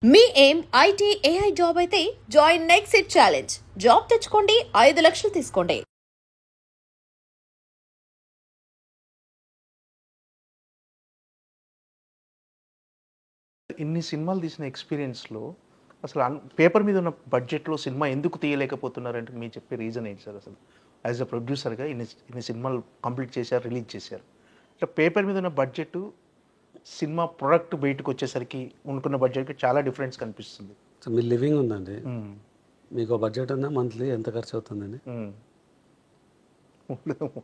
మీ ఏం IT AI job అయితే join next it challenge. Job తెచ్చుకోండి, 5 లక్షలు తీసుకోండి. ఇన్ని సినిమాలు తీసిన ఎక్స్పీరియన్స్‌లో అసలు పేపర్ మీద ఉన్న బడ్జెట్‌లో సినిమా ఎందుకు తీయలేకపోతున్నారంటే మీరు చెప్పే రీజన్ ఏంటి సార్ అసలు? యాస్ ఎ ప్రొడ్యూసర్‌గా ఇన్ని ఇన్ని సినిమాలు కంప్లీట్ చేశారు, రిలీజ్ చేశారు. ఇట్లా పేపర్ మీద ఉన్న బడ్జెట్ సినిమా ప్రొడక్ట్ బయటకొచ్చేసరికి అనుకున్న బడ్జెట్‌కి చాలా డిఫరెన్స్ కనిపిస్తుంది. సో మీ లివింగ్ ఉందండి, మీకు బడ్జెట్ ఉందా? మంత్లీ ఎంత ఖర్చు అవుతుందండి?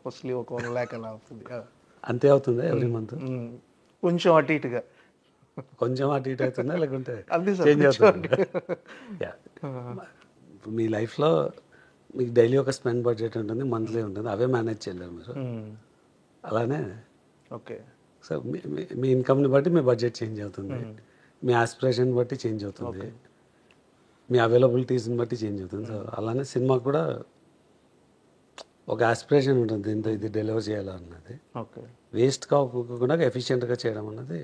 మోస్ట్లీ ఒక 1 lakh అలా అవుతుంది. అంతే అవుతుందా ఎవ్రీ మంత్? కొంచెం అటు ఇటుగా కొంచెం అటు ఇటు అవుతుందా లేకుంటే అంతే సార్, చేంజ్ కొంచెం అవుతుంది? ఇప్పుడు మీ లైఫ్లో మీకు డైలీ ఒక స్పెండ్ బడ్జెట్ ఉంటుంది, మంత్లీ ఉంటుంది, అవే మేనేజ్ చేయలేరు మీరు. అలానే ఓకే. సో మీ ఇన్కమ్ని బట్టి మీ బడ్జెట్ చేంజ్ అవుతుంది, మీ ఆస్పిరేషన్ బట్టి చేంజ్ అవుతుంది, మీ అవైలబిలిటీస్ని బట్టి చేంజ్ అవుతుంది. సో అలానే సినిమాకు కూడా ఒక ఆస్పిరేషన్ ఉంటుంది, ఇంత ఇది డెలివర్ చేయాలన్నది. ఓకే. వేస్ట్ కాకుండా ఎఫిషియెంట్గా చేయడం అన్నది.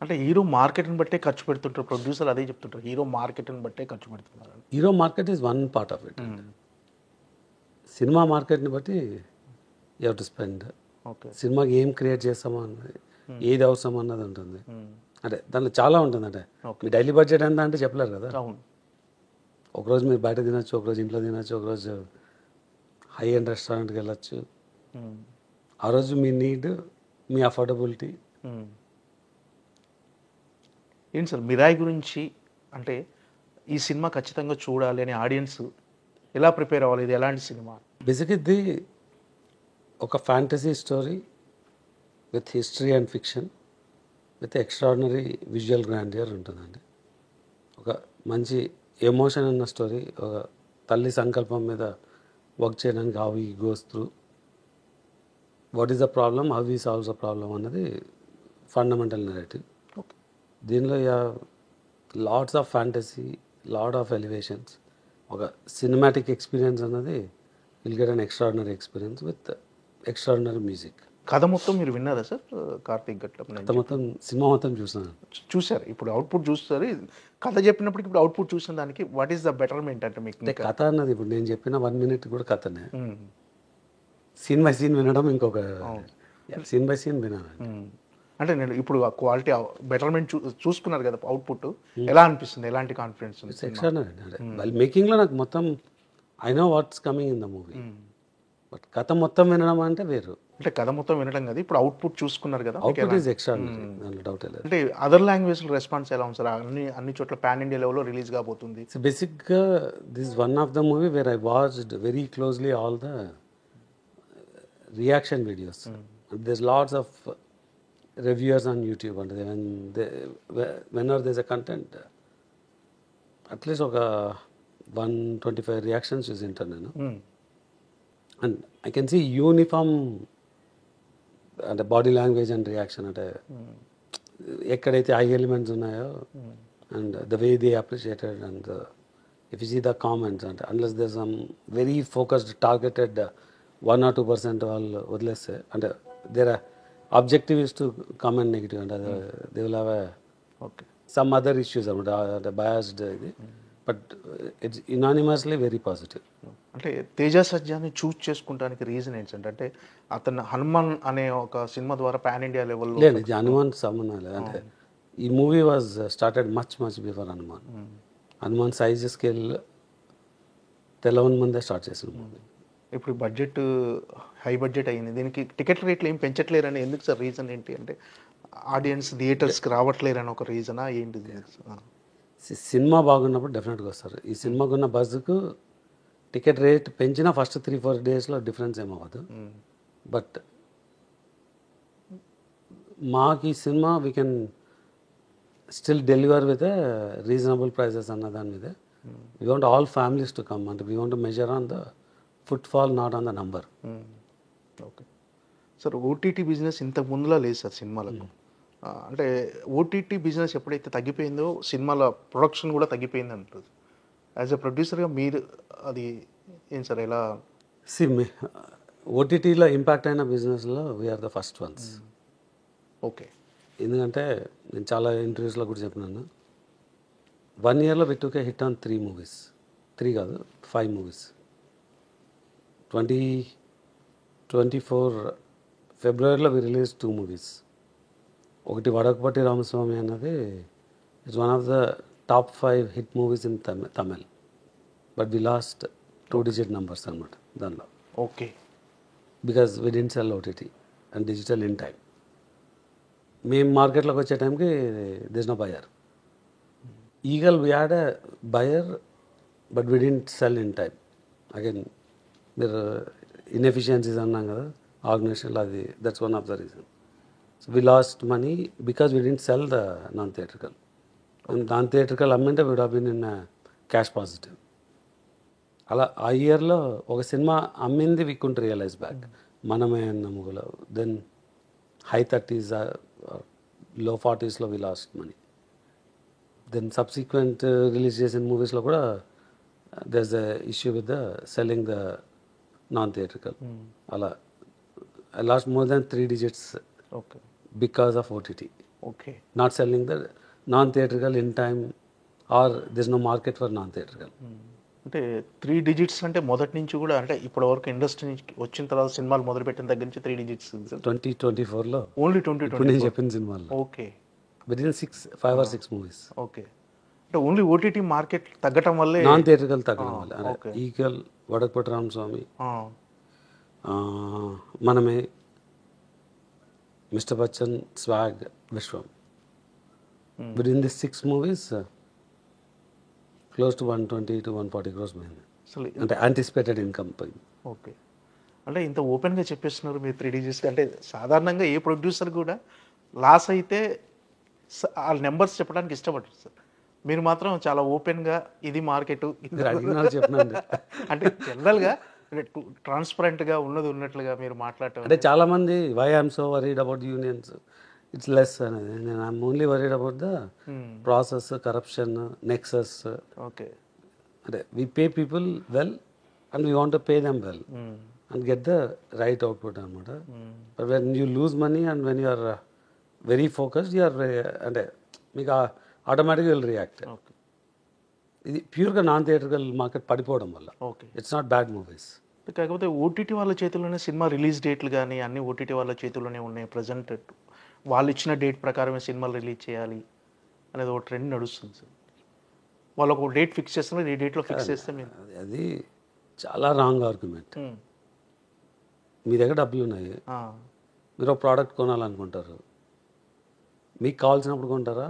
అంటే హీరో మార్కెట్ని బట్టే ఖర్చు పెడుతుంటారు, ప్రొడ్యూసర్ అదే చెప్తుంటారు, హీరో మార్కెట్ని బట్టే ఖర్చు పెడుతున్నారు. Hero market is one part of it. Cinema మార్కెట్ని బట్టి you have to spend. Okay. సినిమాకి ఏం క్రియేట్ చేస్తామో అన్నది, ఏది అవసరం అన్నది ఉంటుంది. అంటే దాంట్లో చాలా ఉంటుంది. అంటే మీ డైలీ బడ్జెట్ ఎంత అంటే చెప్పలేరు కదా. అవును. ఒకరోజు మీరు బయట తినచ్చు, ఒకరోజు ఇంట్లో తినచ్చు, ఒకరోజు హై ఎండ్ రెస్టారెంట్కి వెళ్ళచ్చు. ఆ రోజు మీ నీడ్, మీ అఫోర్డబిలిటీ. ఏంటి సార్ మిరాయి గురించి, అంటే ఈ సినిమా ఖచ్చితంగా చూడాలి అని ఆడియన్స్ ఎలా ప్రిపేర్ అవ్వాలి? ఇది ఎలాంటి సినిమా? బేసిక్ ఇది ఒక fantasy story with history and fiction with extraordinary visual grandeur ఉంటుందండి. ఒక మంచి ఎమోషన్ ఉన్న స్టోరీ, ఒక తల్లి సంకల్పం మీద వర్క్ చేయడానికి how he goes through, what is the problem, how he solves the problem అన్నది ఫండమెంటల్ నెరేటివ్. దీనిలో lots of fantasy, lot of elevations, ఒక సినిమాటిక్ ఎక్స్పీరియన్స్ అన్నది will get an extraordinary experience with extraordinary music. కథ మొత్తం మీరు విన్నారా sir? Karthik గట్ల కథ మొత్తం, సినిమా మొత్తం చూసాను. చూసారు, ఇప్పుడు అవుట్పుట్ చూస్తారు. కథ చెప్పినప్పటికి ఇప్పుడు అవుట్పుట్ చూసిన దానికి వాట్ ఈస్ ద బెటర్మెంట్ అంటే మీకు? అంటే కథ అన్నది ఇప్పుడు నేను చెప్పిన 1 minute కూడా కథనే. సీన్ బై సీన్ వినడం ఇంకొక, సీన్ బై సీన్ వినాలి. అంటే నేను ఇప్పుడు ఆ క్వాలిటీ బెటర్మెంట్ చూసుకున్నారు కదా, అవుట్పుట్ ఎలా అనిపిస్తుంది? ఎలాంటి కాన్ఫిడెన్స్ ఉంది? ఎక్స్ట్రాడినరీ. అంటే వాళ్ళ మేకింగ్లో నాకు మొత్తం I know what's coming in the movie, but కథ మొత్తం వినడం అంటే వేరు. అంటే కథ మొత్తం వినడం కదా, ఇప్పుడు అవుట్పుట్ చూసుకున్నారు కదా, అవుట్పుట్ ఈజ్ ఎక్స్ట్రాడినరీ, దాంట్లో డౌట్ లేదు. అంటే అదర్ లాంగ్వేజ్ రెస్పాన్స్ ఎలా ఉంది సార్? అన్ని చోట్ల పాన్ ఇండియా లెవెల్లో రిలీజ్ కాబోతుంది. సో బేసిక్గా this one of the movie where I watched very closely all the reaction videos. There's lots of reviewers on YouTube, and whenever there's a content, at least ఒక 125 reactions చూసింటాను నేను. And I can see uniform అంటే body language and reaction, అంటే ఎక్కడైతే ఐ elements ఉన్నాయో and the way they appreciated and if you see the comments, అంటే unless there some very focused targeted 1 or 2% వాళ్ళు వదిలేస్తే, అంటే their objective is to comment negative, అంటే they will have okay some other issues అనమాట, అంటే biased ఇది, but it's unanimously very positive. అంటే తేజ సజ్జాని చూస్ చేసుకుంటానికి reason ఏంటంటే, అంటే అతను హనుమాన్ అనే ఒక సినిమా ద్వారా పాన్ ఇండియా లెవెల్లో లేదు, ఇది హనుమాన్ సంబంధం లేదు. అంటే ఈ movie was started much before Hanuman. Hanuman size scale తెలవని ముందే స్టార్ట్ చేసిన మూవీ. ఇప్పుడు బడ్జెట్ హై బడ్జెట్ అయ్యింది, దీనికి టికెట్ రేట్లు ఏం పెంచట్లేరని ఎందుకు సార్? రీజన్ ఏంటి? అంటే ఆడియన్స్ థియేటర్స్కి రావట్లేరని ఒక రీజనా ఏంటిది? సినిమా బాగున్నప్పుడు డెఫినెట్గా వస్తారు. ఈ సినిమాకు ఉన్న బజ్కు టికెట్ రేట్ పెంచినా ఫస్ట్ 3-4 డేస్లో డిఫరెన్స్ ఏమవ్వదు. బట్ మాకు ఈ సినిమా we can still deliver with reasonable prices అన్న దాని మీద. We want all families to come, అంటే we want measure on the footfall, not on the number. Okay sir, OTT business ఇంతకు ముందులా లేదు సార్ సినిమాలకు. అంటే ఓటీటీ బిజినెస్ ఎప్పుడైతే తగ్గిపోయిందో సినిమాల ప్రొడక్షన్ కూడా తగ్గిపోయింది అంటుంది. యాజ్ ఎ ప్రొడ్యూసర్గా మీరు అది ఏం సార్ ఎలా? ఓటీటీలో ఇంపాక్ట్ అయిన బిజినెస్లో we are the first ones. Okay. ఎందుకంటే నేను చాలా ఇంటర్వ్యూస్లో కూడా చెప్పినాను, 1 yearలో we took a hit on 3 movies. 3 కాదు 5 movies. 2024 ఫిబ్రవరిలో we released 2 movies. ఒకటి వడకపట్టి రామస్వామి అన్నది it's one of the top 5 hit movies in Tamil. But we lost 2-digit numbers అనమాట దానిలో. Okay. Because we didn't sell OTT and digital in time. మేము మార్కెట్లోకి వచ్చే టైంకి this no buyer. Eagle we had a buyer but we didn't sell in time. Again మీరు inefficiencies అన్నాం కదా ఆర్గనైజేషన్లో, అది that's one of the reason. So we lost money because we didn't sell the non theatrical. And non theatrical అమ్మింటే we would have been in cash positive. అలా ఆ ఇయర్లో ఒక సినిమా అమ్మింది వీ కుడ్ రియలైజ్ బ్యాక్. మనమే అన్న ముగ్గులో then high 30s లో 40sలో we lost money. Then subsequent release చేసిన మూవీస్లో కూడా there's the issue with the selling the non theatrical. అలా I lost more than 3 digits okay. Because of OTT. Okay. Not selling the non theatrical in time or this no market for non theatrical. అంటే 3 digits అంటే మొదటి నుంచి కూడా, అంటే ఇప్పటి వరకు industry నుంచి వచ్చిన తర్వాత సినిమాలు మొదలుపెట్టిన దగ్గర నుంచి 3 digits 2024లో ఓన్లీ ఇప్పుడు 2020. నేను చెప్పిన సినిమాల్లో okay. Within 5 or 6 movies. Okay. అంటే ఓన్లీ ఓటీటీ మార్కెట్ తగ్గటం వల్లే నాన్ థియేట్రికల్ తగ్గడం వల్ల. ఓకే. ఈగల్, వడకపట్టి రామస్వామి, ఆ, మనమే, mister Bachchan, swag, Vishwam. Within this 6 movies close to 120 to 140 crores పోయింది. అసలు అంటే యాంటిసిపేటెడ్ ఇన్కమ్ పోయింది. ఓకే. అంటే ఇంత ఓపెన్గా చెప్పేస్తున్నారు మీరు 3 digits. అంటే సాధారణంగా ఏ ప్రొడ్యూసర్ కూడా లాస్ అయితే ఆ నెంబర్స్ చెప్పడానికి ఇష్టపడరు సార్. మీరు మాత్రం చాలా ఓపెన్గా ఇది మార్కెట్ మీరు అడిగినారు చెప్పినండి. అంటే జనరల్గా ట్రాన్స్పరెంట్గా ఉన్నది ఉన్నట్లుగా మీరు మాట్లాడటం. అంటే చాలామంది why I'm so worried about unions, it's less అనేది. నేను I'm only worried about the process, corruption, nexus. Okay. అంటే we pay people well and we want to pay them well and get the right output అనమాట. But when you lose money and when you are very focused you are అంటే మీకు ఆటోమేటిక్గా will react. Okay. ఇది ప్యూర్గా non theatrical market పడిపోవడం వల్ల. Okay. It's not bad movies. కాకపోతే OTT వాళ్ళ చేతుల్లోనే సినిమా రిలీజ్ డేట్లు కానీ అన్ని ఓటీటీ వాళ్ళ చేతుల్లోనే ఉన్నాయి ప్రజెంట్. వాళ్ళు ఇచ్చిన డేట్ ప్రకారమే సినిమాలు రిలీజ్ చేయాలి అనేది ఒక ట్రెండ్ నడుస్తుంది సార్. వాళ్ళు ఒక డేట్ ఫిక్స్ చేస్తున్నారు, ఈ డేట్లో ఫిక్స్ చేస్తే మీరు అది చాలా రాంగ్ ఆర్గ్యుమెంట్. మీ దగ్గర డబ్బులు ఉన్నాయి, మీరు ఒక ప్రోడక్ట్ కొనాలనుకుంటారు, మీకు కావాల్సినప్పుడు కొంటారా,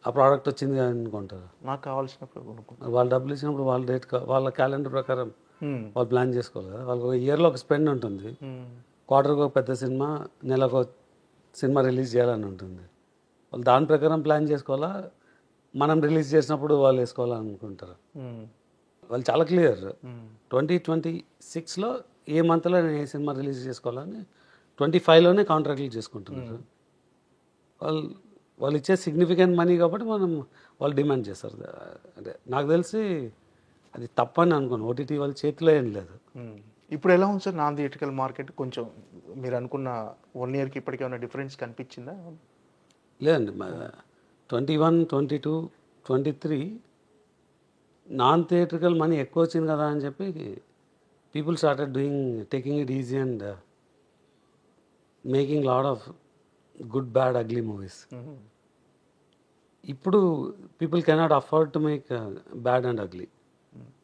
ఆ ప్రోడక్ట్ వచ్చింది అనుకుంటారా? నాకు కావాల్సినప్పుడు కొనుక్కుంటారు. వాళ్ళు డబ్బులు ఇచ్చినప్పుడు వాళ్ళ డేట్ వాళ్ళ క్యాలెండర్ ప్రకారం వాళ్ళు ప్లాన్ చేసుకోవాలి కదా. వాళ్ళకి ఒక ఇయర్లో ఒక స్పెండ్ ఉంటుంది. క్వార్టర్కి ఒక పెద్ద సినిమా, నెలకు ఒక సినిమా రిలీజ్ చేయాలని ఉంటుంది. వాళ్ళు దాని ప్రకారం ప్లాన్ చేసుకోవాలా, మనం రిలీజ్ చేసినప్పుడు వాళ్ళు వేసుకోవాలనుకుంటారు. వాళ్ళు చాలా క్లియర్. 2026లో ఏ మంత్లో నేను ఏ సినిమా రిలీజ్ చేసుకోవాలని 25లోనే కాంట్రాక్ట్లు చేసుకుంటున్నారు. వాళ్ళు ఇచ్చే సిగ్నిఫికెంట్ మనీ కాబట్టి వాళ్ళు డిమాండ్ చేస్తారు. అంటే నాకు తెలిసి అది తప్పని అనుకోను. ఓటీటీ వాళ్ళ చేతిలో ఏం లేదు. ఇప్పుడు ఎలా ఉంది సార్ నాన్ థియేట్రికల్ మార్కెట్? కొంచెం మీరు అనుకున్న 1 yearకి ఇప్పటికే ఏమైనా డిఫరెన్స్ కనిపించిందా? లేదండి. 21, 22, 23 నాన్ థియేట్రికల్ మనీ ఎక్కువ వచ్చింది కదా అని చెప్పి people started taking it easy and making lot of good bad ugly movies. ఇప్పుడు people cannot afford to make bad and ugly.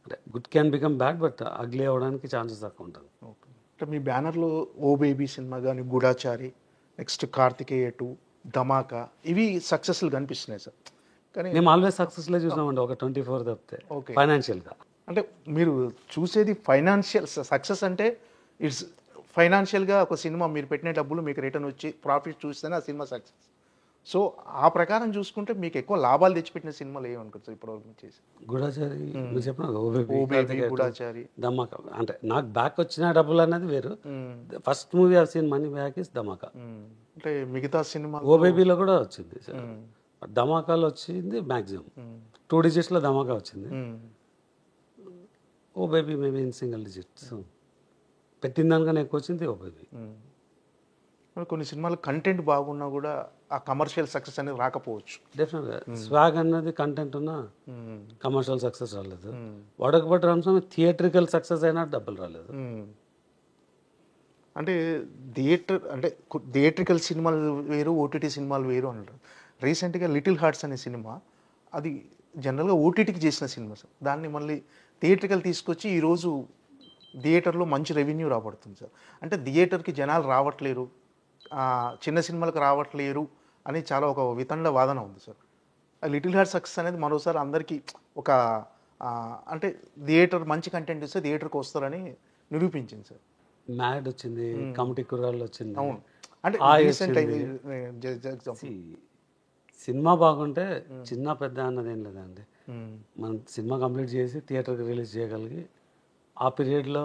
అంటే good can become bad, but ugly అవ్వడానికి ఛాన్సెస్ తక్కువ ఉంటుంది. ఓకే. అంటే మీ బ్యానర్లో ఓ బేబీ సినిమా కానీ, గూఢాచారి, next Karthikeya 2, ధమాకా, ఇవి సక్సెస్లు కనిపిస్తున్నాయి సార్. కానీ మేము ఆల్వేస్ సక్సెస్లో చూసామండి. ఒక 24 తప్పితే. ఓకే. ఫైనాన్షియల్గా అంటే మీరు చూసేది ఫైనాన్షియల్ సక్సెస్ అంటే ఇట్స్ ఫైనాన్షియల్గా ఒక సినిమా మీరు పెట్టిన డబ్బులు మీకు రిటర్న్ వచ్చి ప్రాఫిట్ చూస్తేనే ఆ సినిమా సక్సెస్. సో ఆ ప్రకారం చూసుకుంటే మీకు ఎక్కువ లాభాలు తెచ్చిపెట్టిన సినిమాలు ఏమనుకోవచ్చు ఇప్పటివరకు చేసి? గూఢాచారి మీరు చెప్పిన గూఢాచారి, ధమాకా. అంటే నాకు బ్యాక్ వచ్చిన డబ్బులు అనేది వేరు. First movie of seen money back is Dhamaka. అంటే మిగతా సినిమా ఓ బేబీలో కూడా వచ్చింది, ధమాకాలో వచ్చింది మ్యాక్సిమం 2 digitsలో ధమాకా వచ్చింది. Oh Baby maybe in single digits. పెట్టిన దానికన్నా ఎక్కువ వచ్చింది ఓ బేబీ. కొన్ని సినిమాలు కంటెంట్ బాగున్నా కూడా ఆ కమర్షియల్ సక్సెస్ అనేది రాకపోవచ్చు. డెఫినెట్గా స్వాగ్ అన్నది కంటెంట్ ఉన్న కమర్షియల్ సక్సెస్ రాలేదు. వడకబట్టి రామస్వామి థియేట్రికల్ సక్సెస్ అయినా డబ్బులు రాలేదు. అంటే థియేట్రికల్ సినిమాలు వేరు, ఓటీటీ సినిమాలు వేరు అంటారు. రీసెంట్గా లిటిల్ హార్ట్స్ అనే సినిమా అది జనరల్గా ఓటీటీకి చేసిన సినిమా సార్. దాన్ని మళ్ళీ థియేట్రికల్ తీసుకొచ్చి ఈరోజు థియేటర్లో మంచి రెవెన్యూ రాబడుతుంది సార్. అంటే థియేటర్కి జనాలు రావట్లేరు, చిన్న సినిమాలకు రావట్లేరు అని చాలా ఒక వితండ వాదన ఉంది సార్. లిటిల్ హార్ట్ సక్సెస్ అనేది మరోసారి అందరికీ ఒక అంటే థియేటర్ మంచి కంటెంట్ ఇస్తే థియేటర్కి వస్తారని నిరూపించింది సార్. మ్యాడ్ వచ్చింది, కమిటీ కుర్రాళ్ళు వచ్చింది. అవును, అంటే సినిమా బాగుంటే చిన్న పెద్ద అన్నది ఏం లేదండి. మనం సినిమా కంప్లీట్ చేసి థియేటర్కి రిలీజ్ చేయగలిగి ఆ పీరియడ్లో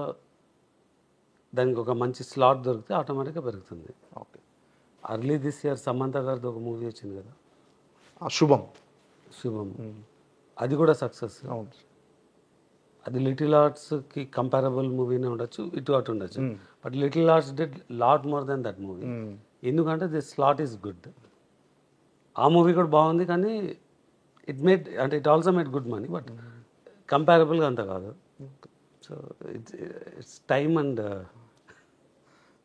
దానికి ఒక మంచి స్లాట్ దొరికితే ఆటోమేటిక్గా పెరుగుతుంది. Okay. Early this year Samantha గారిది ఒక మూవీ వచ్చింది కదా, శుభం. అది కూడా సక్సెస్. అవును, అది లిటిల్ ఆర్ట్స్కి కంపారబుల్ మూవీనే ఉండొచ్చు, ఇటు అటు ఉండొచ్చు. But Little Hearts did lot more than that movie. ఎందుకంటే దిస్ స్లాట్ ఈస్ గుడ్. ఆ మూవీ కూడా బాగుంది, కానీ it also made good money, but కంపారబుల్గా అంత కాదు. సో ఇట్స్ టైమ్ అండ్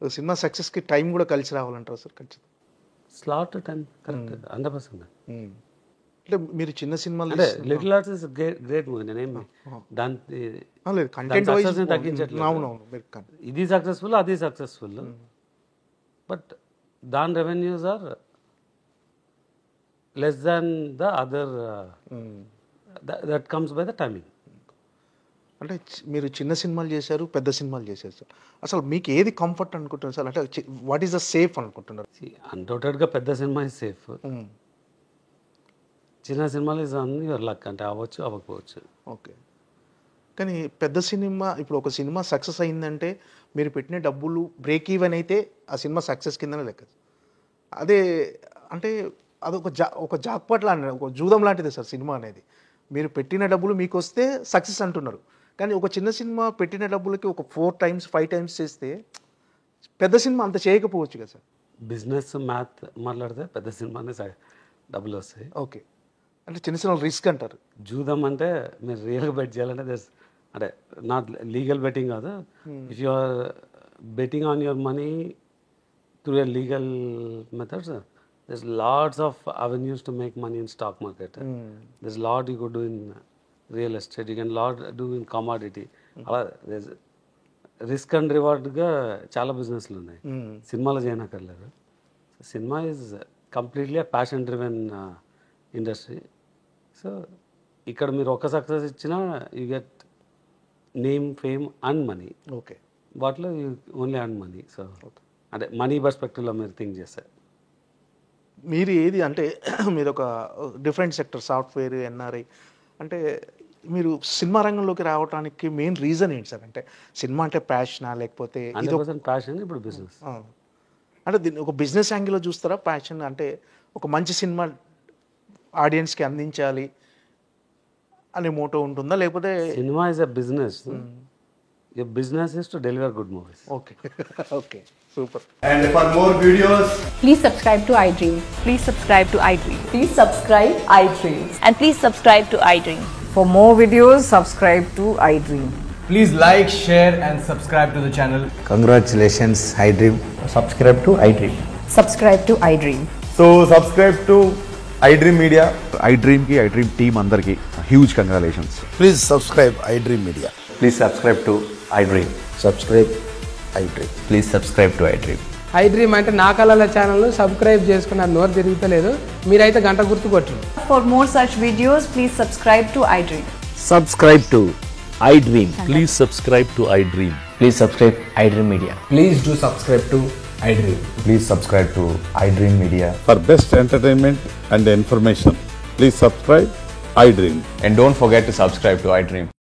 సినిమా సక్సెస్కి టైం కూడా కలిసి రావాలంటారు సార్. ఖచ్చితంగా స్లాట్ టైం కరెక్ట్ 100%. అంటే మీరు చిన్న సినిమాలు అంటే Little Hearts is great movie. నేనేమి దాని కంటెంట్ తగ్గించట్లేదు. అవునవును, ఇది సక్సెస్ఫుల్, అది సక్సెస్ఫుల్, బట్ దాని revenues are less than the other. That comes by the timing. అంటే మీరు చిన్న సినిమాలు చేశారు, పెద్ద సినిమాలు చేశారు సార్. అసలు మీకు ఏది కంఫర్ట్ అనుకుంటున్నారు సార్? అంటే వాట్ ఈస్ ద సేఫ్ అనుకుంటున్నారు? అన్డౌటెడ్గా పెద్ద సినిమా ఇస్ సేఫ్. చిన్న సినిమాలు ఇస్ ఆన్ యువర్ లక్, అంటే అవ్వచ్చు అవ్వకపోవచ్చు. ఓకే. కానీ పెద్ద సినిమా, ఇప్పుడు ఒక సినిమా సక్సెస్ అయిందంటే మీరు పెట్టిన డబ్బులు బ్రేక్ ఈవెన్ అయితే ఆ సినిమా సక్సెస్ కిందనే లెక్క. అదే అంటే అదొక ఒక జాక్పాట్ లాంటిది, ఒక జూదం లాంటిదే సార్ సినిమా అనేది. మీరు పెట్టిన డబ్బులు మీకు వస్తే సక్సెస్ అంటున్నారు, కానీ ఒక చిన్న సినిమా పెట్టిన డబ్బులకి ఒక 4 times 5 times చేస్తే పెద్ద సినిమా అంత చేయకపోవచ్చు కదా సార్. బిజినెస్ మ్యాథ్ మాట్లాడితే పెద్ద సినిమానే డబ్బులు వస్తాయి. ఓకే. అంటే చిన్న సినిమా రిస్క్ అంటారు. జూదం అంటే మీరు రియల్గా బెట్ చేయాలంటే అంటే నాట్ లీగల్ బెట్టింగ్ కాదు. If you are betting on your money through a legal methods, there's lots of avenues to make money in stock market. There's lot you could do in real estate, you can lot do in commodity. అలా there's risk and reward గా చాలా బిజినెస్లు ఉన్నాయి. సినిమాలో చేయనక్కర్లేదు. సినిమా is completely passion driven industry. So ఇక్కడ మీరు ఒక సక్సెస్ ఇచ్చినా you get name, fame and money. Okay. వాటిలో you only and money. So అంటే మనీ పర్స్పెక్టివ్లో మీరు థింక్ చేస్తారు. మీరు ఏది అంటే మీరు ఒక డిఫరెంట్ సెక్టర్, సాఫ్ట్వేర్, ఎన్ఆర్ఐ, అంటే మీరు సినిమా రంగంలోకి రావడానికి మెయిన్ రీజన్ ఏంటి సార్? అంటే సినిమా అంటే ప్యాషనా, లేకపోతే ప్యాషన్ ఇప్పుడు బిజినెస్? అంటే దీన్ని ఒక బిజినెస్ యాంగిల్లో చూస్తారా? ప్యాషన్ అంటే ఒక మంచి సినిమా ఆడియన్స్కి అందించాలి అనే మోటో ఉంటుందా, లేకపోతే cinema is a business? Your business is to deliver good movies. Okay. Okay. Super. And for more videos, please subscribe to iDream. Please subscribe to iDream. Please subscribe iDream. And please subscribe to iDream. For more videos, subscribe to iDream. please like, share and subscribe to the channel. Congratulations, iDream. Subscribe to iDream. Subscribe to iDream. So subscribe to iDream Media. iDream ki iDream team andarki huge congratulations. Please subscribe iDream Media. Please subscribe to iDream. Subscribe iDream. Please subscribe to iDream. iDream అంటే నా కళల ఛానల్ను subscribe చేసుకున్న నోరు తిరుగుతలేదు, మీరైతే గంట గుర్తు కొట్టండి. For more such videos, please subscribe to iDream. Subscribe to iDream. Please subscribe to iDream. Please subscribe iDream Media. Please do subscribe to iDream. Please subscribe to iDream Media. For best entertainment and information, please subscribe iDream. And don't forget to subscribe to iDream.